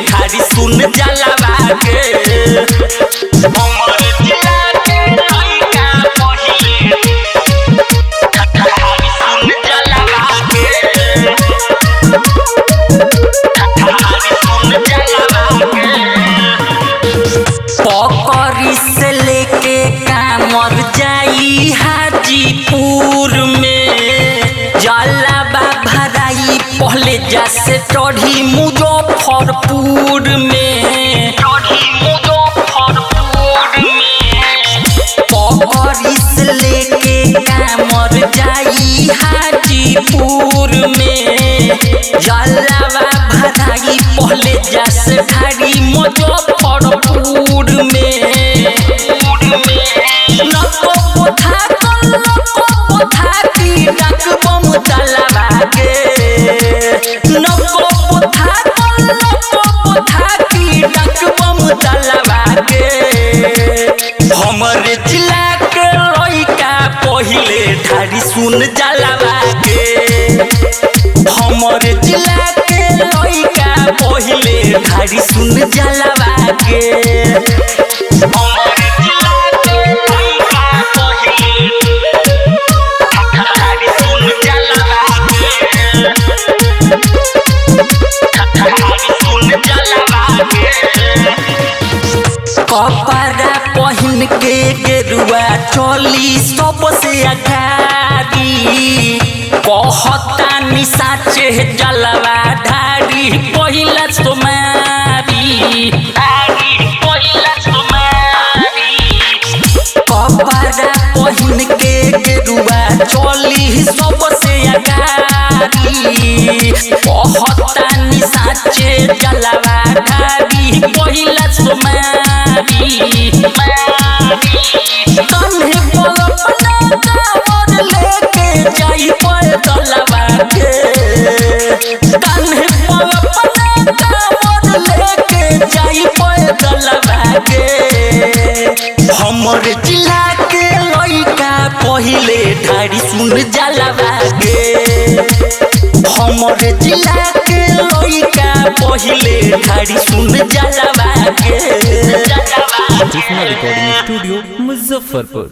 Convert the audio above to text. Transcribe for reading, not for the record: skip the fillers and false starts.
ठाड़ी सुन जलवा के हमर जिला के लइका पहिले ठाड़ी सुन जलवा के ठाड़ी सुन जलवा के पकड़ी से लेके कामर जाई हाजीपुर में जलवा भराई पहले जैसे चढ़ी मुजफ्फरपुर में पकड़ी से लेके कामर जाई हाजीपुर में जलवा भराई पहले जैसे ठाड़ी मुजफ्फरपुर में नको पोथा की रकबम जलवा के नको पोथा की रकबम जलवा के हमर जिला के लइका पहिले ठाड़ी सुन जलवा के हमर जिला के लइका पहिले ठाड़ी सुन जलवा के हमर जिला के लइका पहिले ठाड़ी सुन जलवा के ठाड़ी सुन जलवा के कपड़ा पहिन के गेरुआ चोली सबसे अगाड़ी कहता निसाचे जलवा ढारी पहिला तुम्हारी कपड़ा पहिन के गेरुआ चोली सबसे अगाड़ी कहता निसाचे जलवा ढारी पहिला तुम्हारी तन्हे पलपना कावर लेके जाई पैदलवा के तन्हे पलपना कावर लेके जाई पैदलवा के हमर जिला के लइका पहिले ठाड़ी सुन जलवा के हमर जिला के लइका पहिले ठाड़ी सुन जलवा के रिकॉर्डिंग स्टूडियो मुजफ्फरपुर।